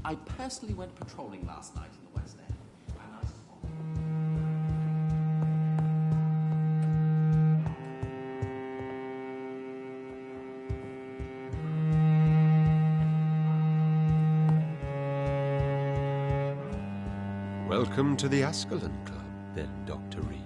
I personally went patrolling last night in the West End. And I saw... Welcome to the Ascalon Club, then, Dr. Reed.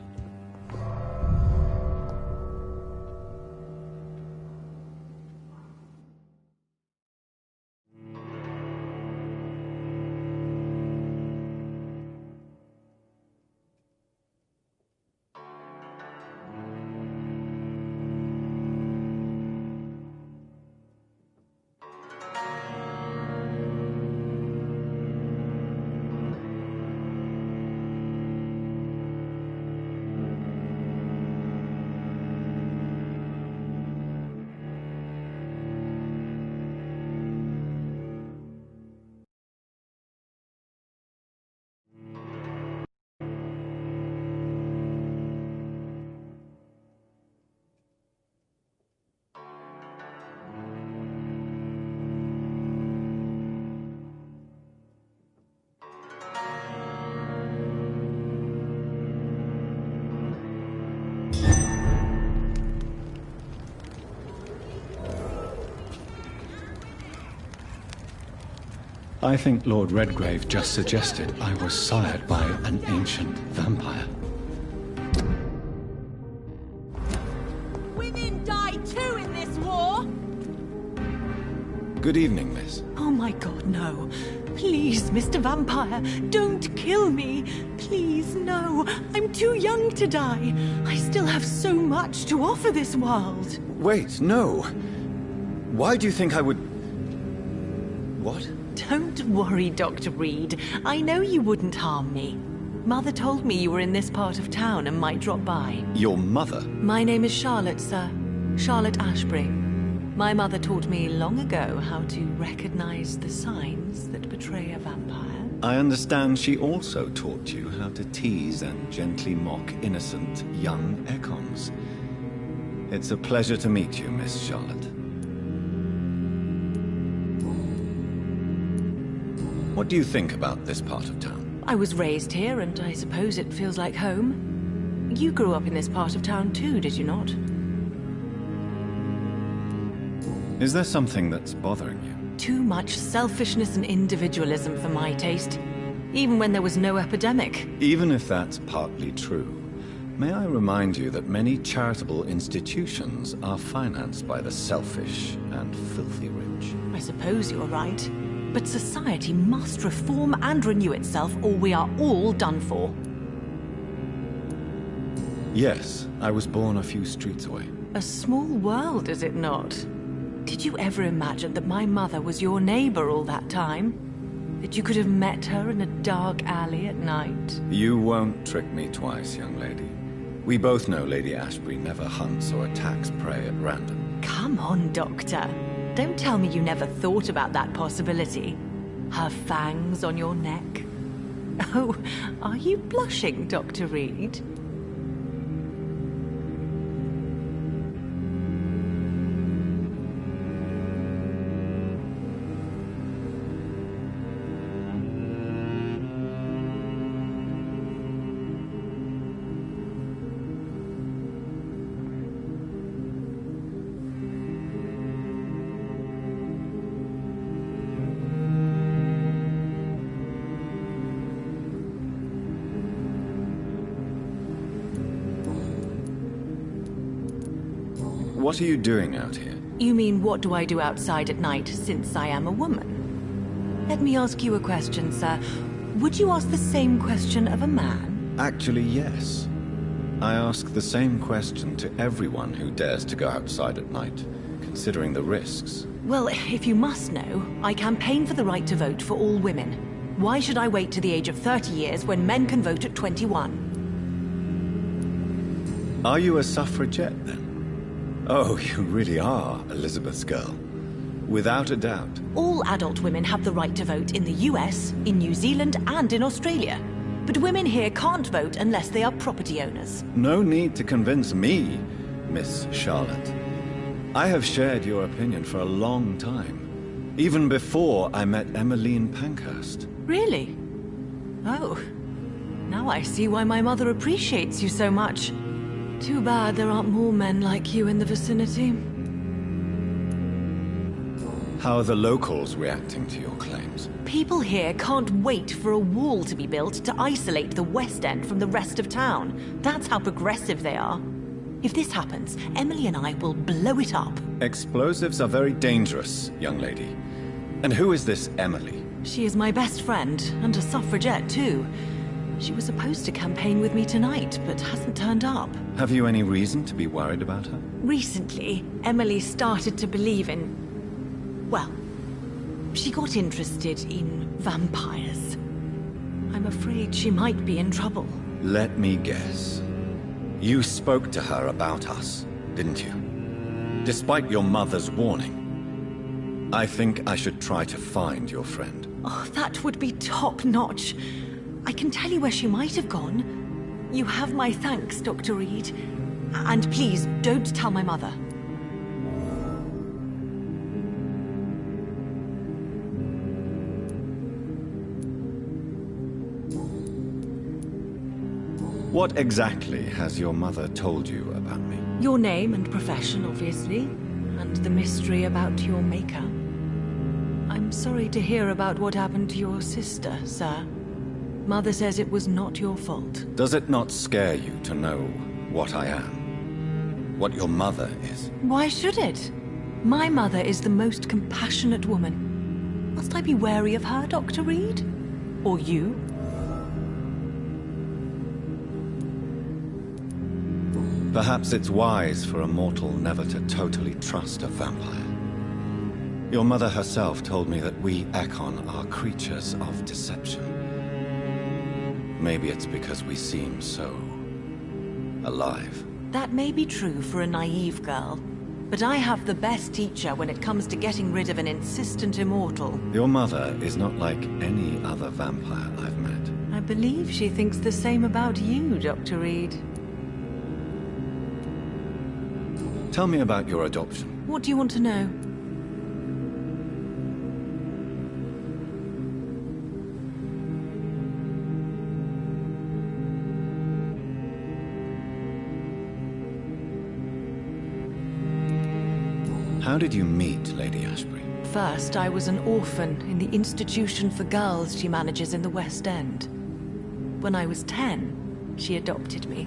I think Lord Redgrave just suggested I was sired by an ancient vampire. Women die too in this war! Good evening, miss. Oh my god, no. Please, Mr. Vampire, don't kill me. Please, no. I'm too young to die. I still have so much to offer this world. Wait, no. Why do you think I would... What? Don't worry, Dr. Reed. I know you wouldn't harm me. Mother told me you were in this part of town and might drop by. Your mother? My name is Charlotte, sir. Charlotte Ashbury. My mother taught me long ago how to recognize the signs that betray a vampire. I understand she also taught you how to tease and gently mock innocent young Ekons. It's a pleasure to meet you, Miss Charlotte. What do you think about this part of town? I was raised here, and I suppose it feels like home. You grew up in this part of town too, did you not? Is there something that's bothering you? Too much selfishness and individualism for my taste. Even when there was no epidemic. Even if that's partly true, may I remind you that many charitable institutions are financed by the selfish and filthy rich. I suppose you're right. But society must reform and renew itself, or we are all done for. Yes, I was born a few streets away. A small world, is it not? Did you ever imagine that my mother was your neighbor all that time? That you could have met her in a dark alley at night? You won't trick me twice, young lady. We both know Lady Ashbury never hunts or attacks prey at random. Come on, Doctor. Don't tell me you never thought about that possibility. Her fangs on your neck. Oh, are you blushing, Dr. Reed? What are you doing out here? You mean, what do I do outside at night since I am a woman? Let me ask you a question, sir. Would you ask the same question of a man? Actually, yes. I ask the same question to everyone who dares to go outside at night, considering the risks. Well, if you must know, I campaign for the right to vote for all women. Why should I wait to the age of 30 years when men can vote at 21? Are you a suffragette, then? Oh, you really are Elizabeth's girl. Without a doubt. All adult women have the right to vote in the US, in New Zealand, and in Australia. But women here can't vote unless they are property owners. No need to convince me, Miss Charlotte. I have shared your opinion for a long time. Even before I met Emmeline Pankhurst. Really? Oh. Now I see why my mother appreciates you so much. Too bad there aren't more men like you in the vicinity. How are the locals reacting to your claims? People here can't wait for a wall to be built to isolate the West End from the rest of town. That's how progressive they are. If this happens, Emily and I will blow it up. Explosives are very dangerous, young lady. And who is this Emily? She is my best friend, and a suffragette too. She was supposed to campaign with me tonight, but hasn't turned up. Have you any reason to be worried about her? Recently, Emily started to believe in... well, she got interested in vampires. I'm afraid she might be in trouble. Let me guess. You spoke to her about us, didn't you? Despite your mother's warning. I think I should try to find your friend. Oh, that would be top-notch. I can tell you where she might have gone. You have my thanks, Dr. Reed. And please, don't tell my mother. What exactly has your mother told you about me? Your name and profession, obviously. And the mystery about your maker. I'm sorry to hear about what happened to your sister, sir. Mother says it was not your fault. Does it not scare you to know what I am? What your mother is? Why should it? My mother is the most compassionate woman. Must I be wary of her, Dr. Reed? Or you? Perhaps it's wise for a mortal never to totally trust a vampire. Your mother herself told me that we Ekon are creatures of deception. Maybe it's because we seem so... alive. That may be true for a naive girl, but I have the best teacher when it comes to getting rid of an insistent immortal. Your mother is not like any other vampire I've met. I believe she thinks the same about you, Dr. Reed. Tell me about your adoption. What do you want to know? How did you meet Lady Ashbury? First, I was an orphan in the institution for girls she manages in the West End. When I was 10, she adopted me,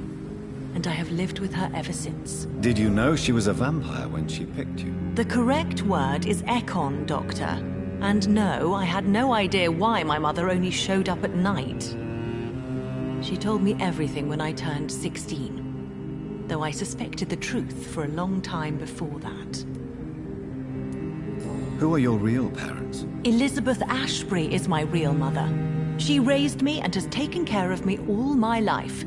and I have lived with her ever since. Did you know she was a vampire when she picked you? The correct word is Ekon, Doctor. And no, I had no idea why my mother only showed up at night. She told me everything when I turned 16, though I suspected the truth for a long time before that. Who are your real parents? Elizabeth Ashbury is my real mother. She raised me and has taken care of me all my life.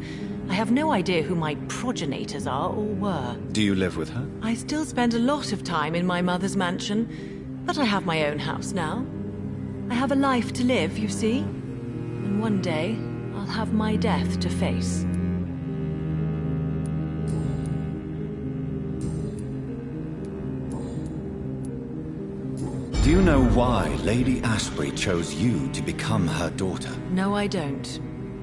I have no idea who my progenitors are or were. Do you live with her? I still spend a lot of time in my mother's mansion, but I have my own house now. I have a life to live, you see. And one day, I'll have my death to face. Do you know why Lady Ashbury chose you to become her daughter? No, I don't.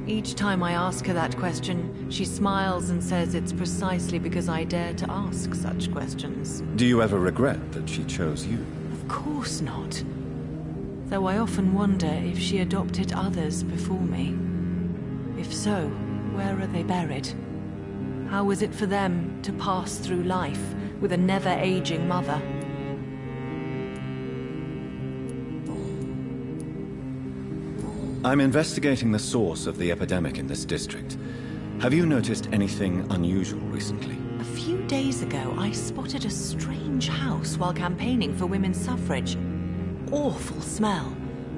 Each time I ask her that question, she smiles and says it's precisely because I dare to ask such questions. Do you ever regret that she chose you? Of course not. Though I often wonder if she adopted others before me. If so, where are they buried? How was it for them to pass through life with a never-aging mother? I'm investigating the source of the epidemic in this district. Have you noticed anything unusual recently? A few days ago, I spotted a strange house while campaigning for women's suffrage. Awful smell.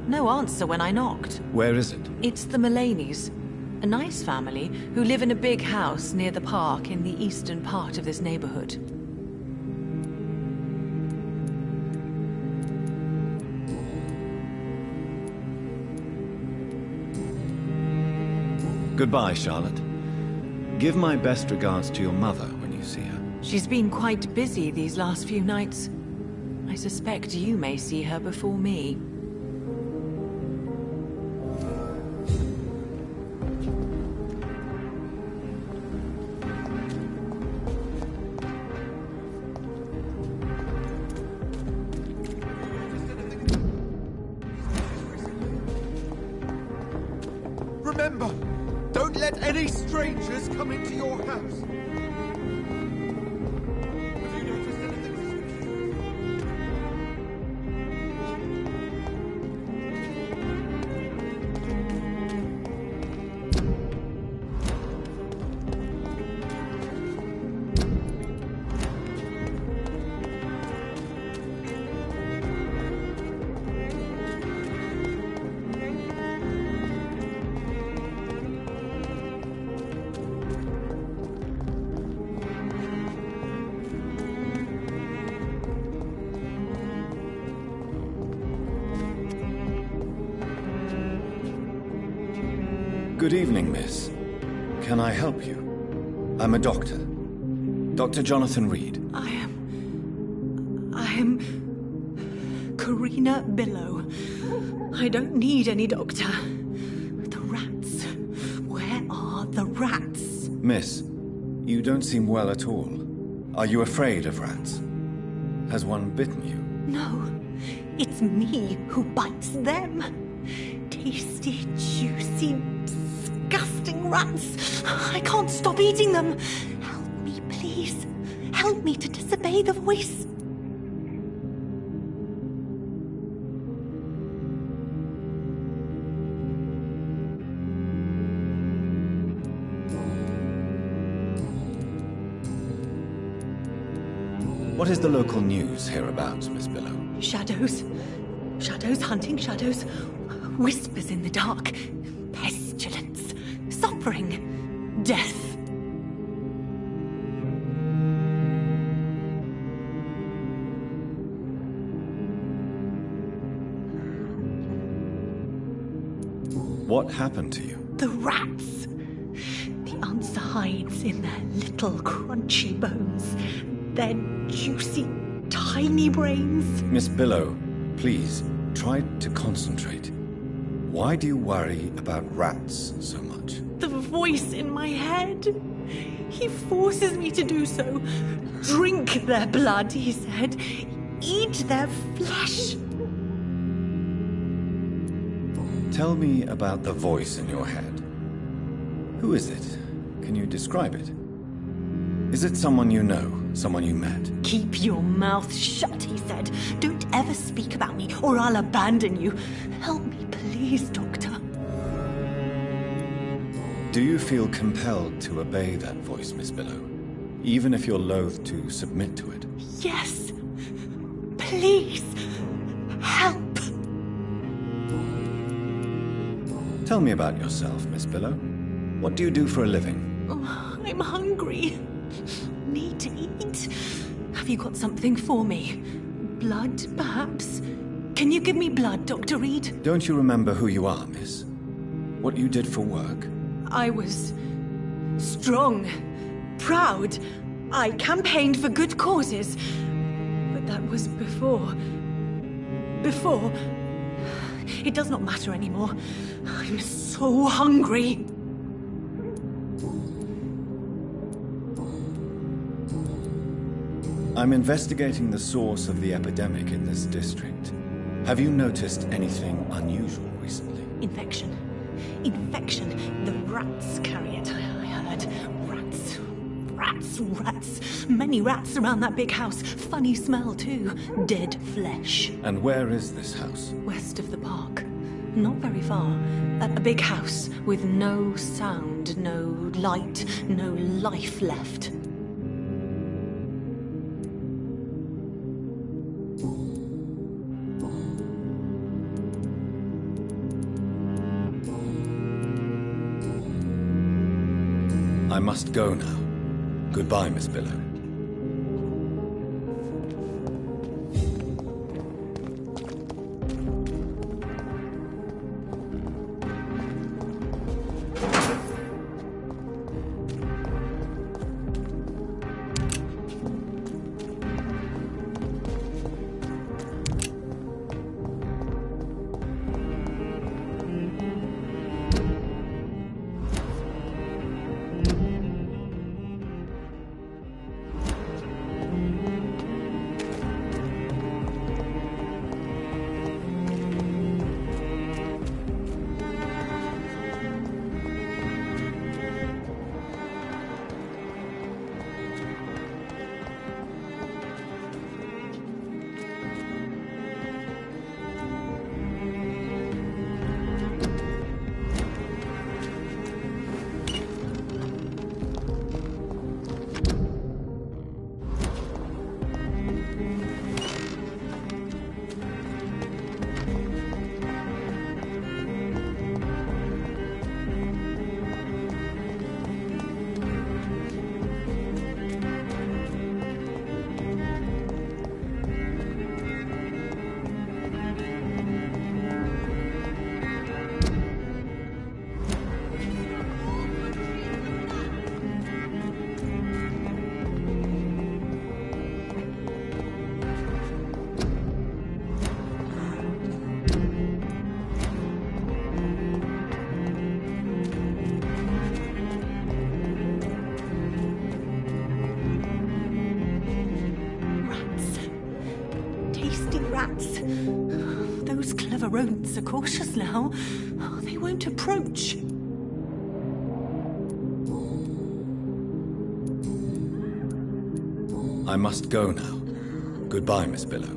No answer when I knocked. Where is it? It's the Mullaneys, a nice family who live in a big house near the park in the eastern part of this neighborhood. Goodbye, Charlotte. Give my best regards to your mother when you see her. She's been quite busy these last few nights. I suspect you may see her before me. Remember, don't let any strangers come into your house. Have you noticed anything suspicious? Good evening, miss. Can I help you? I'm a doctor. Dr. Jonathan Reed. I am Karina Billow. I don't need any doctor. The rats. Where are the rats? Miss, you don't seem well at all. Are you afraid of rats? Has one bitten you? No, it's me who bites them. Tasty, juicy, disgusting rats. I can't stop eating them. Help me, please. Help me to disobey the voice. What is the local news hereabouts, Miss Billow? Shadows. Shadows hunting shadows. Whispers in the dark. Pestilence. Suffering. Death. What happened to you? The rats. The answer hides in their little crunchy bones. Their juicy, tiny brains. Miss Billow, please, try to concentrate. Why do you worry about rats so much? The voice in my head. He forces me to do so. Drink their blood, he said. Eat their flesh. Tell me about the voice in your head. Who is it? Can you describe it? Is it someone you know? Someone you met? Keep your mouth shut, he said. Don't ever speak about me, or I'll abandon you. Help me, please, Doctor. Do you feel compelled to obey that voice, Miss Billow? Even if you're loath to submit to it? Yes. Please. Help. Tell me about yourself, Miss Billow. What do you do for a living? Oh, I'm hungry. Need to eat. Have you got something for me? Blood, perhaps? Can you give me blood, Dr. Reed? Don't you remember who you are, miss? What you did for work? I was strong, proud. I campaigned for good causes. But that was before. Before. It does not matter anymore. I'm so hungry. I'm investigating the source of the epidemic in this district. Have you noticed anything unusual recently? Infection. Infection. The rats carry it, I heard. Rats. Rats. Rats. Many rats around that big house. Funny smell, too. Dead flesh. And where is this house? West of the park. Not very far. A big house with no sound, no light, no life left. I must go now. Goodbye, Miss Billow. rats! Those clever rodents are cautious now. They won't approach. I must go now. Goodbye, Miss Billow.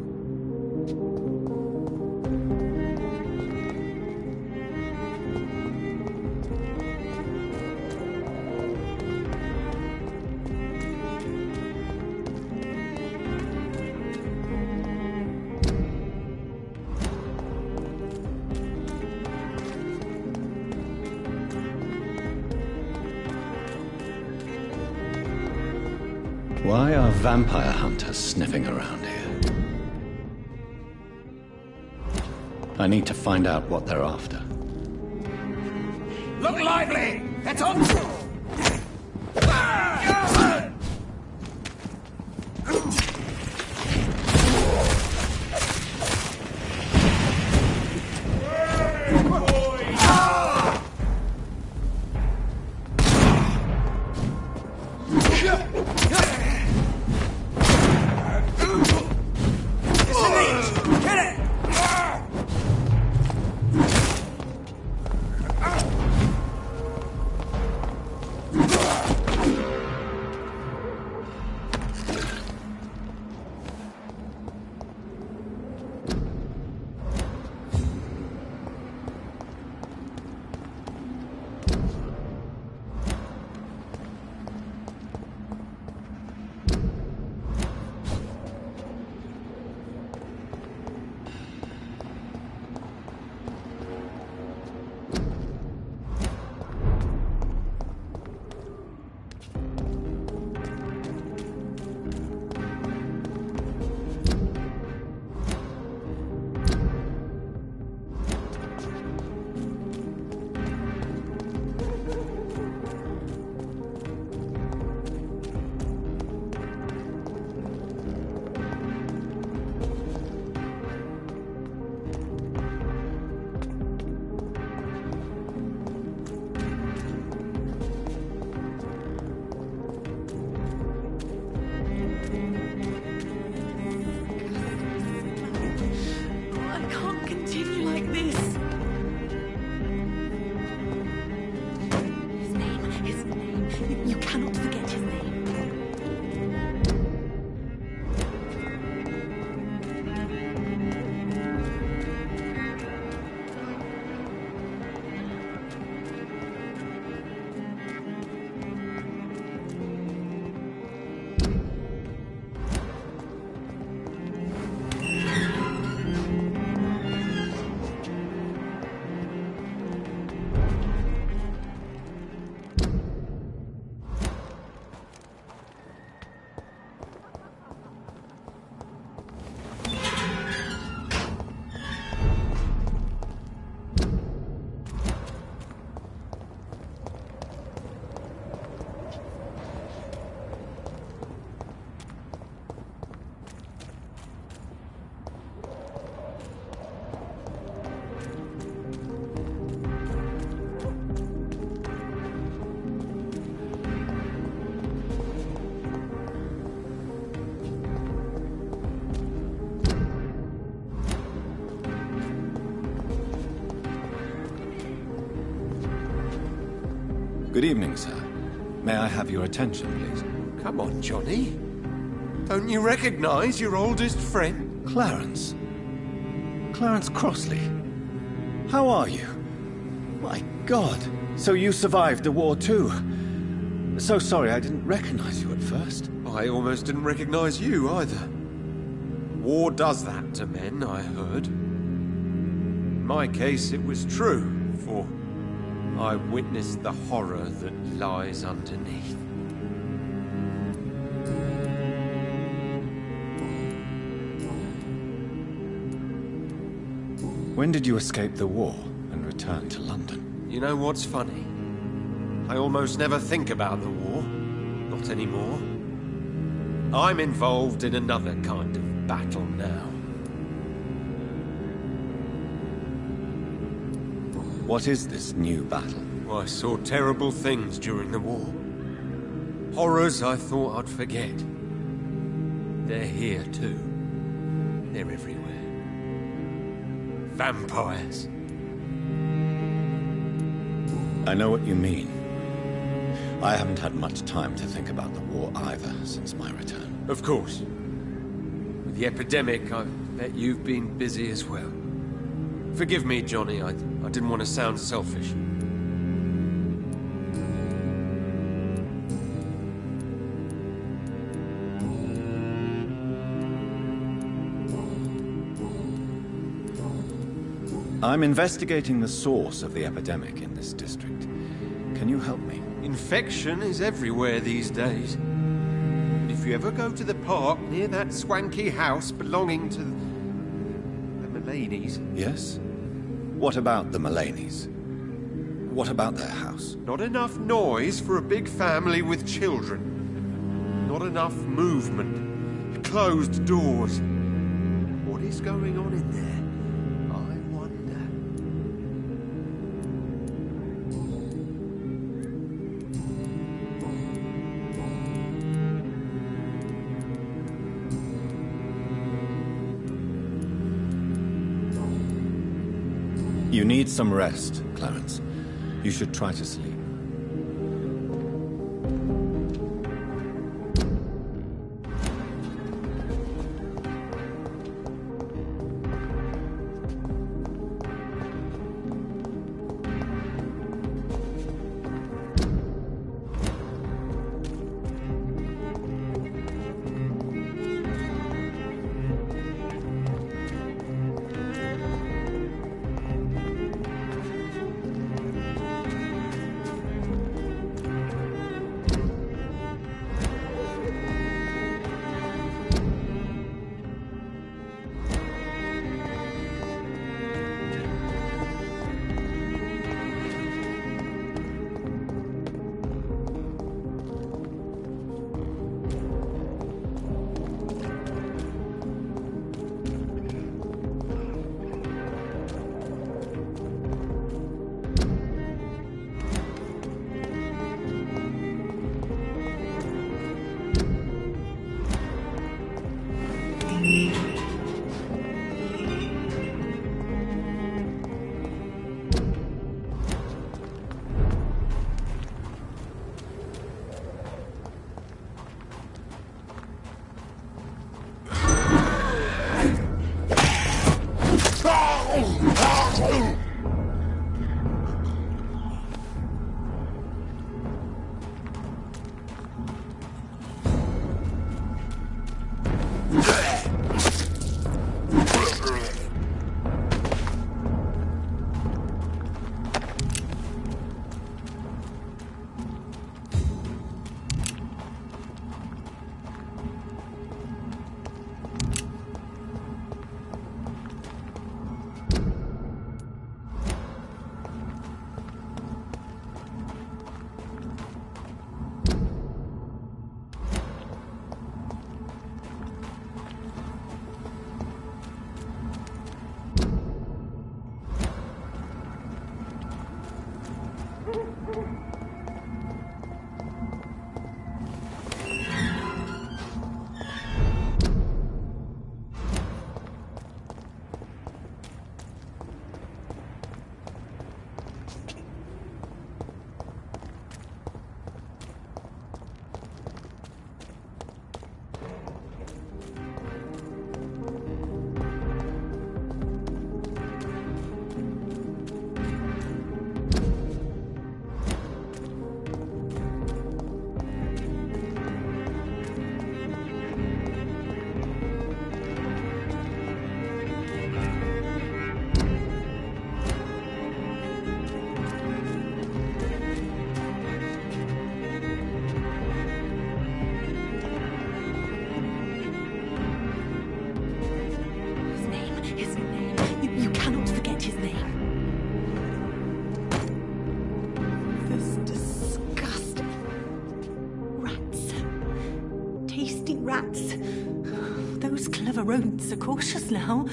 Why are vampire hunters sniffing around here? I need to find out what they're after. Look lively! That's on! Good evening, sir. May I have your attention, please? Come on, Johnny. Don't you recognize your oldest friend? Clarence. Clarence Crossley. How are you? My God. So you survived the war too. So sorry I didn't recognize you at first. I almost didn't recognize you either. War does that to men, I heard. In my case, it was true, for I witnessed the horror that lies underneath. When did you escape the war and return to London? You know what's funny? I almost never think about the war. Not anymore. I'm involved in another kind of battle now. What is this new battle? I saw terrible things during the war. Horrors I thought I'd forget. They're here too. They're everywhere. vampires. I know what you mean. I haven't had much time to think about the war either since my return. Of course. With the epidemic, I bet you've been busy as well. Forgive me, Johnny. I didn't want to sound selfish. I'm investigating the source of the epidemic in this district. Can you help me? Infection is everywhere these days. If you ever go to the park near that swanky house belonging to the Mullaneys... Yes? What about the Mullaneys? What about their house? Not enough noise for a big family with children. Not enough movement. Closed doors. What is going on in there? I wonder. You need some rest, Clarence. You should try to sleep. Roads are cautious now.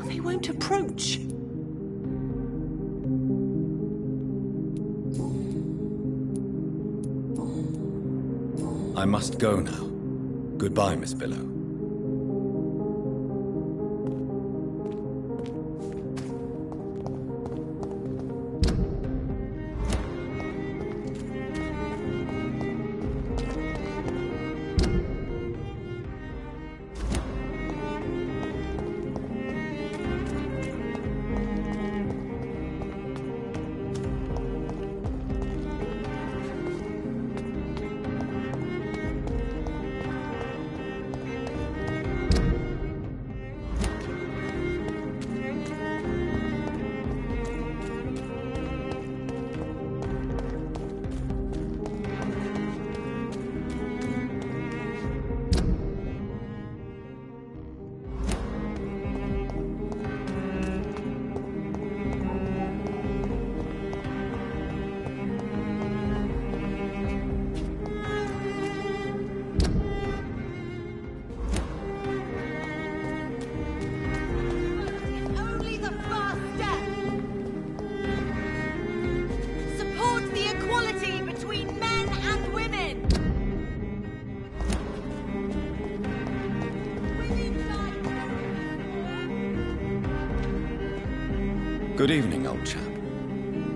They won't approach. I must go now. Goodbye, Miss Billow. Good evening, old chap.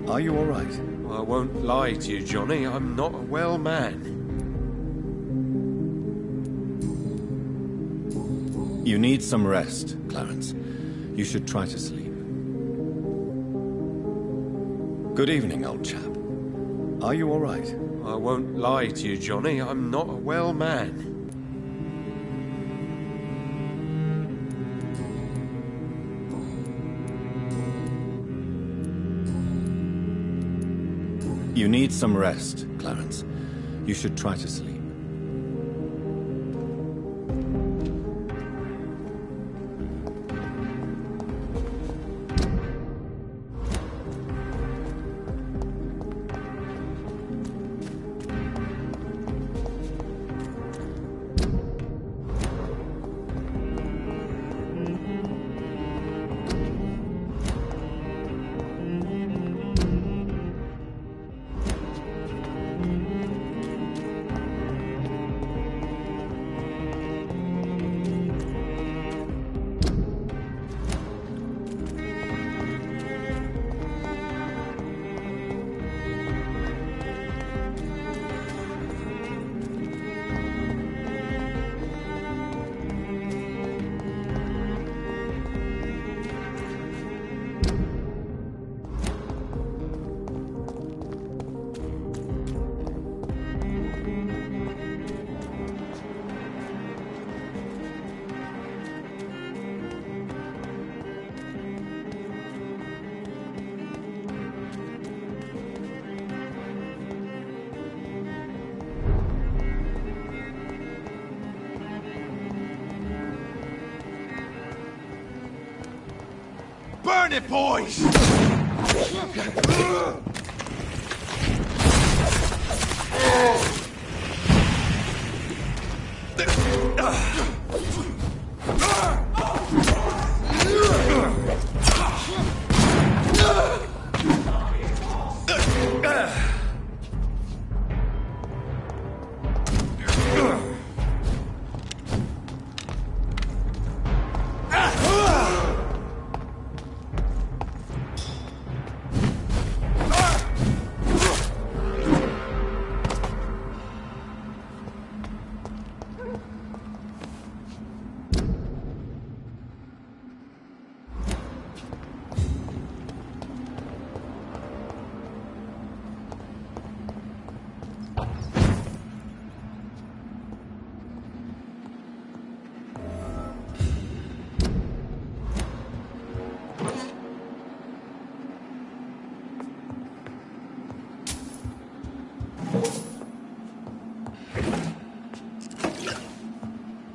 Are you all right? I won't lie to you, Johnny. I'm not a well man. You need some rest, Clarence. You should try to sleep. Good evening, old chap. Are you all right? I won't lie to you, Johnny. I'm not a well man. You need some rest, Clarence. You should try to sleep. Burn it, boys!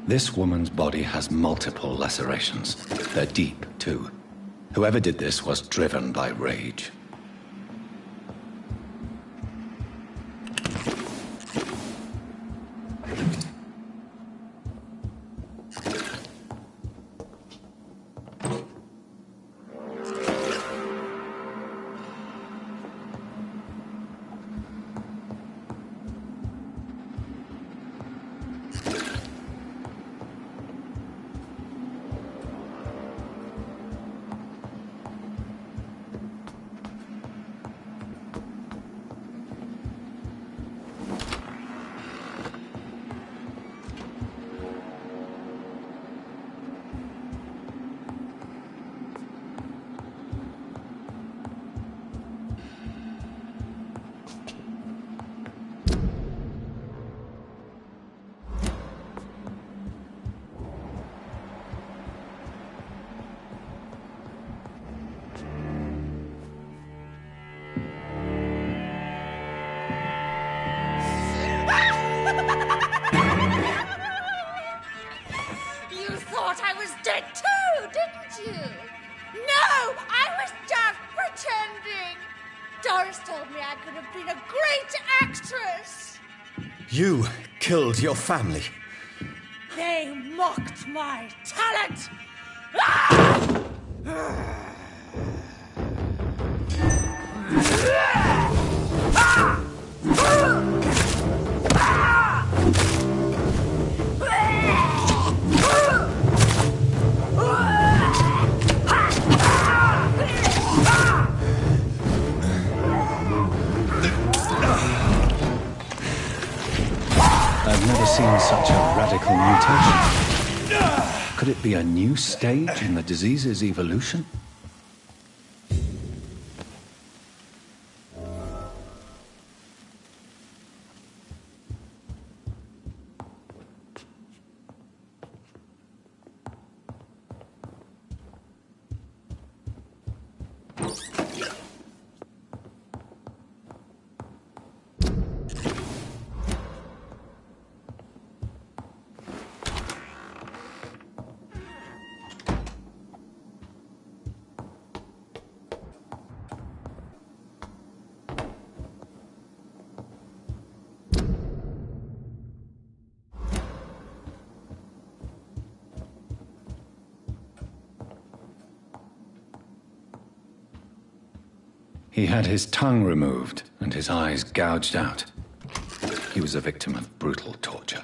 This woman's body has multiple lacerations. They're deep, too. Whoever did this was driven by rage. You killed your family. They mocked my talent! Ah! Ah! I've never seen such a radical mutation. Could it be a new stage in the disease's evolution? He had his tongue removed and his eyes gouged out. He was a victim of brutal torture.